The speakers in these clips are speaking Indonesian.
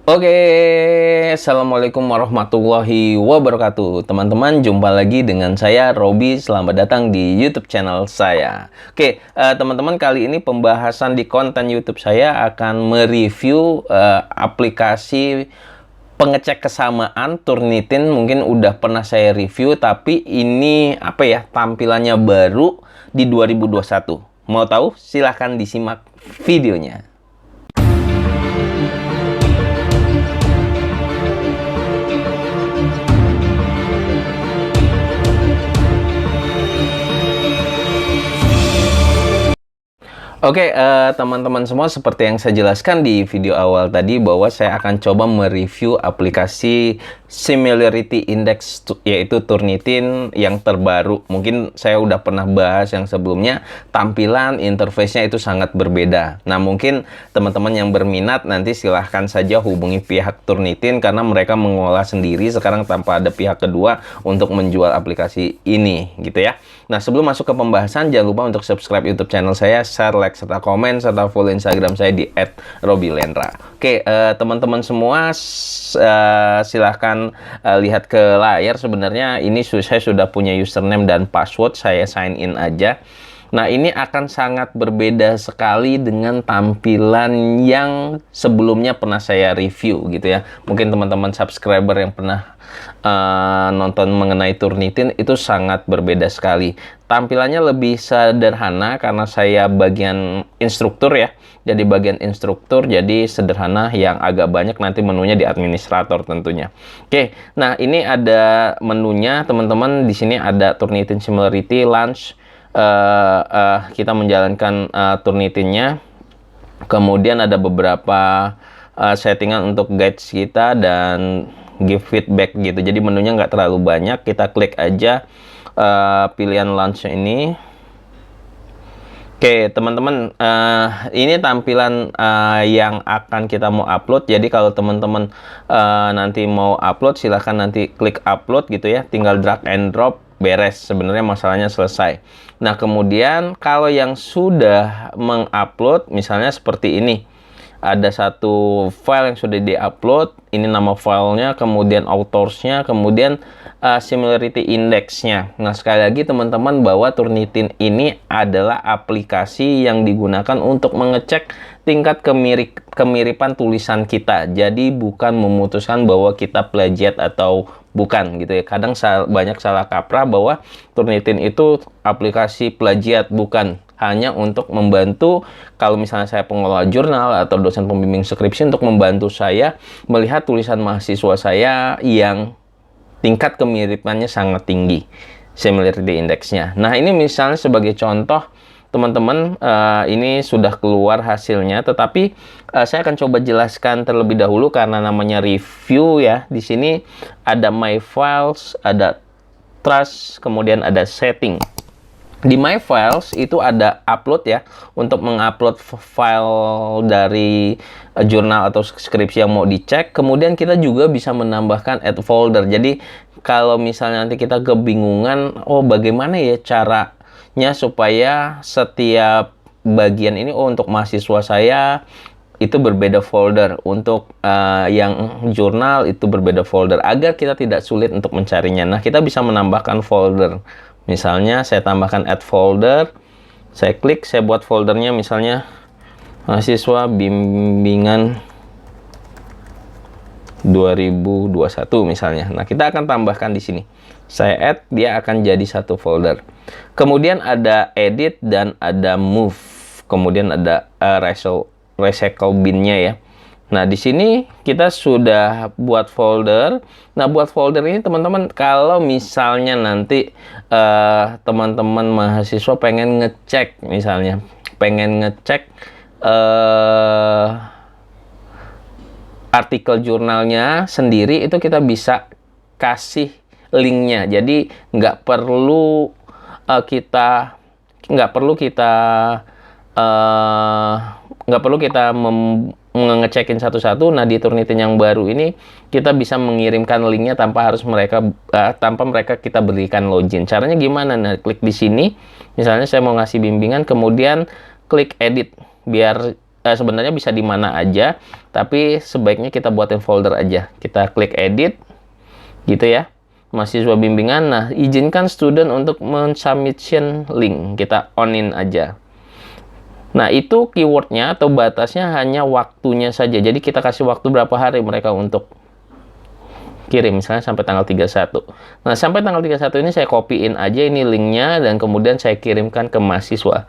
Oke, assalamualaikum warahmatullahi wabarakatuh. Teman-teman, jumpa lagi dengan saya Robi. Selamat datang di YouTube channel saya. Oke, teman-teman, kali ini pembahasan di konten YouTube saya akan mereview aplikasi pengecek kesamaan Turnitin. Mungkin udah pernah saya review, tapi ini tampilannya baru di 2021. Mau tahu? Silahkan disimak videonya. Oke, teman-teman semua, seperti yang saya jelaskan di video awal tadi, bahwa saya akan coba mereview aplikasi Similarity Index, yaitu Turnitin yang terbaru. Mungkin saya udah pernah bahas yang sebelumnya, tampilan interface-nya itu sangat berbeda. Nah, mungkin teman-teman yang berminat nanti silahkan saja hubungi pihak Turnitin, karena mereka mengolah sendiri sekarang tanpa ada pihak kedua untuk menjual aplikasi ini, gitu ya. Nah, sebelum masuk ke pembahasan, jangan lupa untuk subscribe YouTube channel saya, share, like, serta komen, serta follow Instagram saya di @robilendra. Oke, teman-teman semua, silahkan lihat ke layar. Sebenarnya ini saya sudah punya username dan password, saya sign in aja. Nah, ini akan sangat berbeda sekali dengan tampilan yang sebelumnya pernah saya review, gitu ya. Mungkin teman-teman subscriber yang pernah nonton mengenai Turnitin itu sangat berbeda sekali. Tampilannya lebih sederhana karena saya bagian instruktur ya. Jadi bagian instruktur, jadi sederhana, yang agak banyak nanti menunya di administrator tentunya. Oke, nah ini ada menunya teman-teman. Di sini ada Turnitin Similarity Launch. Kita menjalankan Turnitinnya. Kemudian ada beberapa settingan untuk guides kita dan give feedback gitu. Jadi menunya nggak terlalu banyak. Kita klik aja pilihan launch ini. Oke, teman-teman, ini tampilan yang akan kita mau upload. Jadi kalau teman-teman nanti mau upload, silahkan nanti klik upload gitu ya. Tinggal drag and drop, beres. Sebenarnya masalahnya selesai. Nah, kemudian kalau yang sudah mengupload, misalnya seperti ini. Ada satu file yang sudah di-upload, ini nama filenya, kemudian autorsnya, kemudian similarity index-nya. Nah, sekali lagi teman-teman, bahwa Turnitin ini adalah aplikasi yang digunakan untuk mengecek tingkat kemiripan tulisan kita. Jadi bukan memutuskan bahwa kita plagiat atau bukan gitu ya. Kadang banyak salah kaprah bahwa Turnitin itu aplikasi plagiat, bukan. Hanya untuk membantu, kalau misalnya saya pengelola jurnal atau dosen pembimbing skripsi, untuk membantu saya melihat tulisan mahasiswa saya yang tingkat kemiripannya sangat tinggi, similarity index-nya. Nah, ini misalnya sebagai contoh, teman-teman, ini sudah keluar hasilnya, tetapi saya akan coba jelaskan terlebih dahulu karena namanya review ya. Di sini ada My Files, ada Trust, kemudian ada Setting. Di My Files itu ada upload ya, untuk mengupload file dari jurnal atau skripsi yang mau dicek. Kemudian kita juga bisa menambahkan add folder. Jadi kalau misalnya nanti kita kebingungan, oh bagaimana ya caranya supaya setiap bagian ini, oh untuk mahasiswa saya itu berbeda folder, untuk yang jurnal itu berbeda folder, agar kita tidak sulit untuk mencarinya. Nah, kita bisa menambahkan folder. Misalnya saya tambahkan add folder, saya klik, saya buat foldernya misalnya mahasiswa bimbingan 2021 misalnya. Nah, kita akan tambahkan di sini. Saya add, dia akan jadi satu folder. Kemudian ada edit dan ada move. Kemudian ada recycle bin-nya ya. Nah, di sini kita sudah buat folder. Nah, buat folder ini teman-teman, kalau misalnya nanti teman-teman mahasiswa pengen ngecek, misalnya pengen ngecek artikel jurnalnya sendiri, itu kita bisa kasih linknya. Jadi nggak perlu kita ngecekin satu-satu. Nah, di Turnitin yang baru ini kita bisa mengirimkan linknya tanpa mereka kita berikan login. Caranya gimana? Nah, klik di sini. Misalnya saya mau ngasih bimbingan, kemudian klik edit biar sebenarnya bisa di mana aja, tapi sebaiknya kita buatin folder aja. Kita klik edit, gitu ya. Mahasiswa bimbingan, nah izinkan student untuk men-submission link, kita onin aja. Nah itu keywordnya atau batasnya hanya waktunya saja, jadi kita kasih waktu berapa hari mereka untuk kirim, misalnya sampai tanggal 31. Nah sampai tanggal 31 ini saya copyin aja ini linknya, dan kemudian saya kirimkan ke mahasiswa.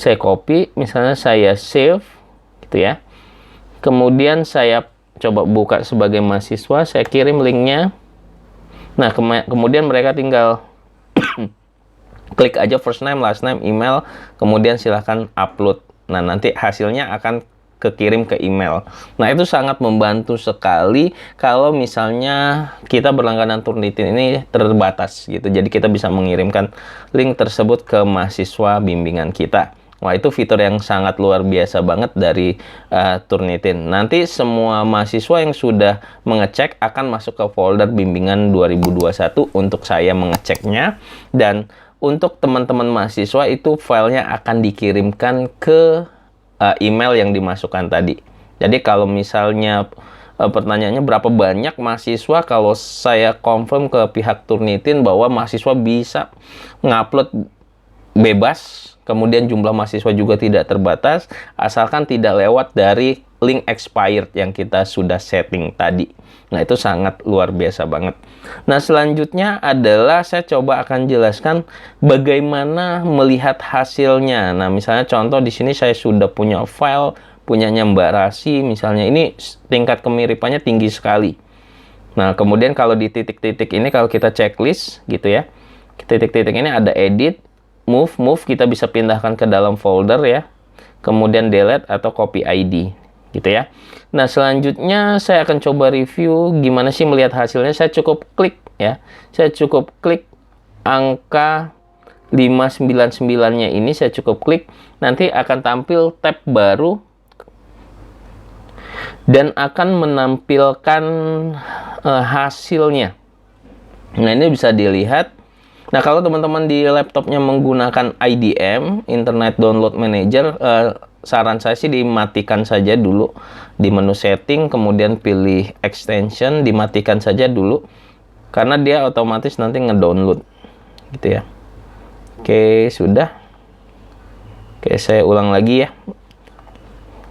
Saya copy, misalnya saya save, gitu ya. Kemudian saya coba buka sebagai mahasiswa, saya kirim linknya. Nah, kemudian mereka tinggal klik aja first name, last name, email, kemudian silahkan upload. Nah, nanti hasilnya akan kekirim ke email. Nah, itu sangat membantu sekali kalau misalnya kita berlangganan Turnitin ini terbatas gitu. Jadi kita bisa mengirimkan link tersebut ke mahasiswa bimbingan kita. Wah, itu fitur yang sangat luar biasa banget dari Turnitin. Nanti semua mahasiswa yang sudah mengecek akan masuk ke folder bimbingan 2021 untuk saya mengeceknya. Dan untuk teman-teman mahasiswa itu filenya akan dikirimkan ke email yang dimasukkan tadi. Jadi kalau misalnya pertanyaannya berapa banyak mahasiswa, kalau saya confirm ke pihak Turnitin bahwa mahasiswa bisa ngupload bebas, kemudian jumlah mahasiswa juga tidak terbatas, asalkan tidak lewat dari link expired yang kita sudah setting tadi. Nah, itu sangat luar biasa banget. Nah, selanjutnya adalah saya coba akan jelaskan bagaimana melihat hasilnya. Nah, misalnya contoh di sini saya sudah punya file, punyanya Mbak Rasi, misalnya ini tingkat kemiripannya tinggi sekali. Nah, kemudian kalau di titik-titik ini, kalau kita checklist gitu ya, titik-titik ini ada edit, move kita bisa pindahkan ke dalam folder ya, kemudian delete atau copy ID gitu ya. Nah selanjutnya saya akan coba review gimana sih melihat hasilnya. Saya cukup klik ya, saya cukup klik angka 599 nya ini, saya cukup klik, nanti akan tampil tab baru dan akan menampilkan hasilnya. Nah ini bisa dilihat. Nah, kalau teman-teman di laptopnya menggunakan IDM, Internet Download Manager, saran saya sih dimatikan saja dulu di menu setting, kemudian pilih extension, dimatikan saja dulu, karena dia otomatis nanti ngedownload, gitu ya. Oke, sudah. Oke, saya ulang lagi ya.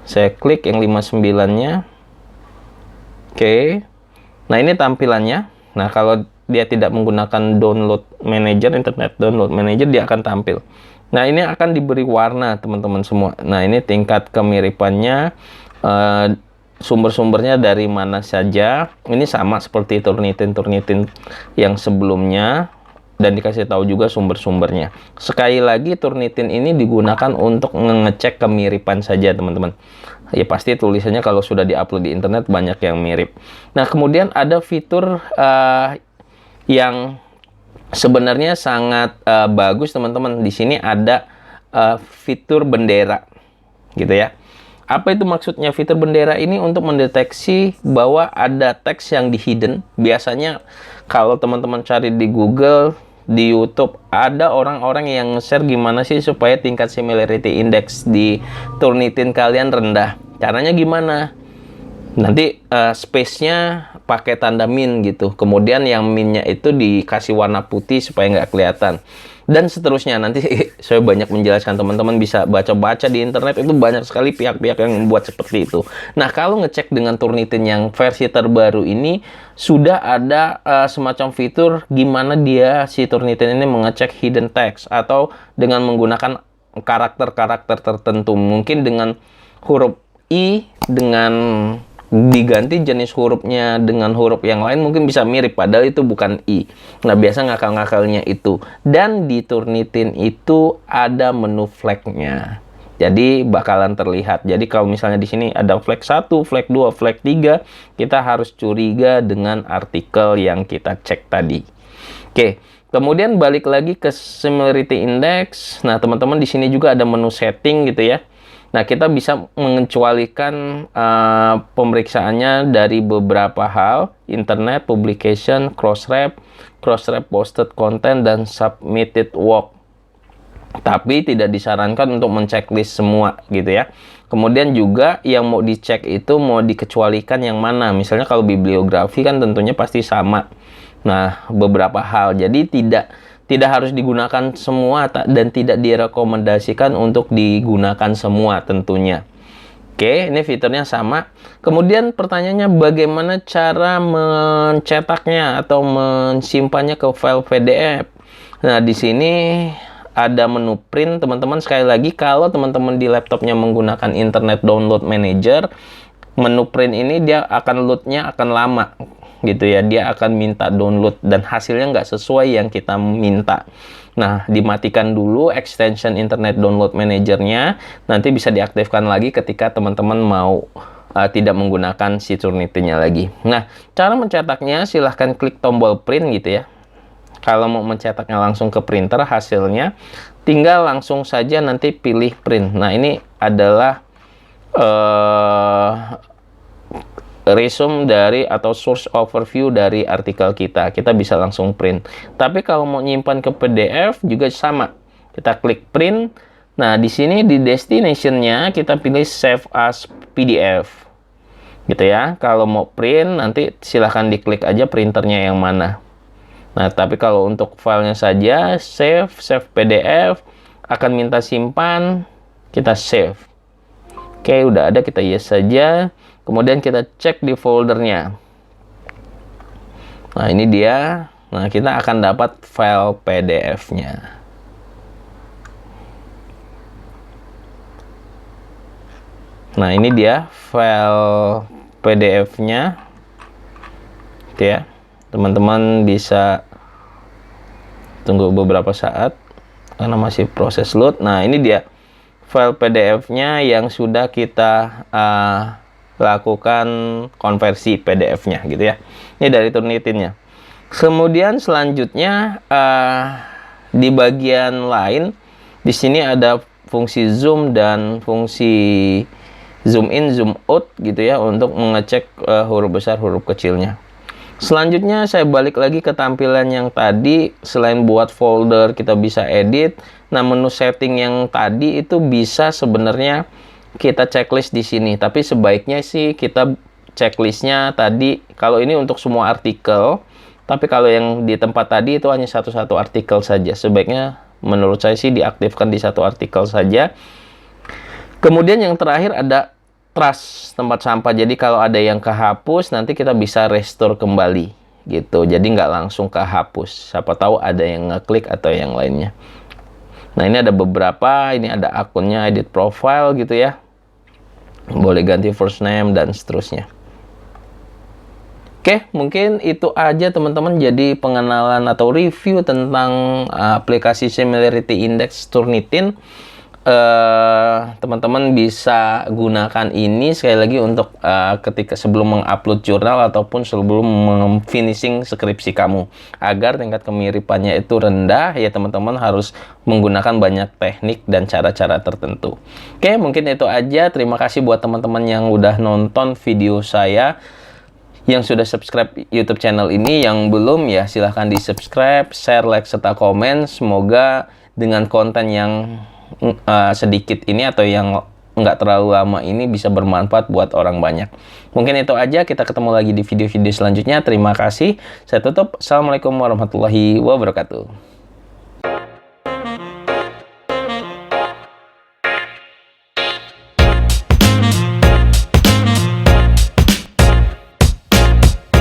Saya klik yang 59-nya. Oke. Nah, ini tampilannya. Nah, kalau dia tidak menggunakan download manager, internet download manager, dia akan tampil. Nah, ini akan diberi warna teman-teman semua. Nah, ini tingkat kemiripannya, sumber-sumbernya dari mana saja. Ini sama seperti Turnitin yang sebelumnya, dan dikasih tahu juga sumber-sumbernya. Sekali lagi, Turnitin ini digunakan untuk mengecek kemiripan saja teman-teman. Ya pasti tulisannya kalau sudah diupload di internet banyak yang mirip. Nah, kemudian ada fitur yang sebenarnya sangat bagus teman-teman. Di sini ada fitur bendera, gitu ya. Apa itu maksudnya fitur bendera ini? Untuk mendeteksi bahwa ada teks yang di hidden. Biasanya kalau teman-teman cari di Google, di YouTube, ada orang-orang yang share gimana sih supaya tingkat similarity index di Turnitin kalian rendah. Caranya gimana? Nanti space-nya pakai tanda min gitu. Kemudian yang minnya itu dikasih warna putih supaya nggak kelihatan. Dan seterusnya. Nanti saya banyak menjelaskan, teman-teman bisa baca-baca di internet. Itu banyak sekali pihak-pihak yang membuat seperti itu. Nah, kalau ngecek dengan Turnitin yang versi terbaru ini, sudah ada semacam fitur gimana dia si Turnitin ini mengecek hidden text. Atau dengan menggunakan karakter-karakter tertentu. Mungkin dengan huruf I, dengan diganti jenis hurufnya dengan huruf yang lain mungkin bisa mirip, padahal itu bukan I. Nah, biasa ngakal-ngakalnya itu. Dan di Turnitin itu ada menu flagnya. Jadi bakalan terlihat. Jadi kalau misalnya di sini ada flag 1, flag 2, flag 3, kita harus curiga dengan artikel yang kita cek tadi. Oke. Kemudian balik lagi ke similarity index. Nah, teman-teman di sini juga ada menu setting gitu ya. Nah, kita bisa mengecualikan pemeriksaannya dari beberapa hal, internet, publication, cross-ref posted content, dan submitted work. Tapi tidak disarankan untuk menceklis semua gitu ya. Kemudian juga yang mau dicek itu mau dikecualikan yang mana. Misalnya kalau bibliografi kan tentunya pasti sama. Nah, beberapa hal. Jadi tidak harus digunakan semua dan tidak direkomendasikan untuk digunakan semua tentunya. Oke, ini fiturnya sama. Kemudian pertanyaannya bagaimana cara mencetaknya atau mensimpannya ke file PDF. Nah, di sini ada menu print, teman-teman. Sekali lagi, kalau teman-teman di laptopnya menggunakan Internet Download Manager, menu print ini dia akan loadnya akan lama gitu ya. Dia akan minta download dan hasilnya nggak sesuai yang kita minta. Nah, dimatikan dulu extension Internet Download Manager-nya, nanti bisa diaktifkan lagi ketika teman-teman mau tidak menggunakan si Turnitin-nya lagi. Nah, cara mencetaknya silahkan klik tombol print gitu ya. Kalau mau mencetaknya langsung ke printer, hasilnya tinggal langsung saja nanti pilih print. Nah, ini adalah resume dari atau source overview dari artikel kita. Kita bisa langsung print. Tapi kalau mau nyimpan ke PDF juga sama. Kita klik print. Nah, di sini di destination-nya kita pilih save as PDF. Gitu ya. Kalau mau print nanti silahkan diklik aja printernya yang mana. Nah, tapi kalau untuk filenya saja, save PDF, akan minta simpan, kita save. Oke, udah ada, kita yes saja. Kemudian kita cek di foldernya. Nah, ini dia. Nah, kita akan dapat file PDF-nya. Nah, ini dia file PDF-nya. Oke ya. Teman-teman bisa tunggu beberapa saat karena masih proses load. Nah, ini dia file PDF-nya yang sudah kita lakukan konversi PDF-nya gitu ya. Ini dari Turnitin-nya. Kemudian selanjutnya di bagian lain di sini ada fungsi zoom dan fungsi zoom in, zoom out gitu ya untuk mengecek huruf besar, huruf kecilnya. Selanjutnya saya balik lagi ke tampilan yang tadi. Selain buat folder kita bisa edit. Nah, menu setting yang tadi itu bisa sebenarnya kita checklist di sini. Tapi sebaiknya sih kita checklistnya tadi. Kalau ini untuk semua artikel. Tapi kalau yang di tempat tadi itu hanya satu-satu artikel saja. Sebaiknya menurut saya sih diaktifkan di satu artikel saja. Kemudian yang terakhir ada trash tempat sampah. Jadi kalau ada yang kehapus nanti kita bisa restore kembali gitu. Jadi nggak langsung kehapus. Siapa tahu ada yang ngeklik atau yang lainnya. Nah, ini ada beberapa. Ini ada akunnya, edit profile gitu ya. Boleh ganti first name dan seterusnya. Oke, mungkin itu aja teman-teman. Jadi pengenalan atau review tentang aplikasi Similarity Index Turnitin. Teman-teman bisa gunakan ini sekali lagi untuk ketika sebelum mengupload jurnal ataupun sebelum finishing skripsi kamu, agar tingkat kemiripannya itu rendah. Ya, teman-teman harus menggunakan banyak teknik dan cara-cara tertentu. Oke, mungkin itu aja. Terima kasih buat teman-teman yang udah nonton video saya. Yang sudah subscribe YouTube channel ini, yang belum ya silahkan di subscribe, share, like, serta komen. Semoga dengan konten yang sedikit ini atau yang nggak terlalu lama ini bisa bermanfaat buat orang banyak. Mungkin itu aja, kita ketemu lagi di video-video selanjutnya. Terima kasih, saya tutup. Assalamualaikum warahmatullahi wabarakatuh.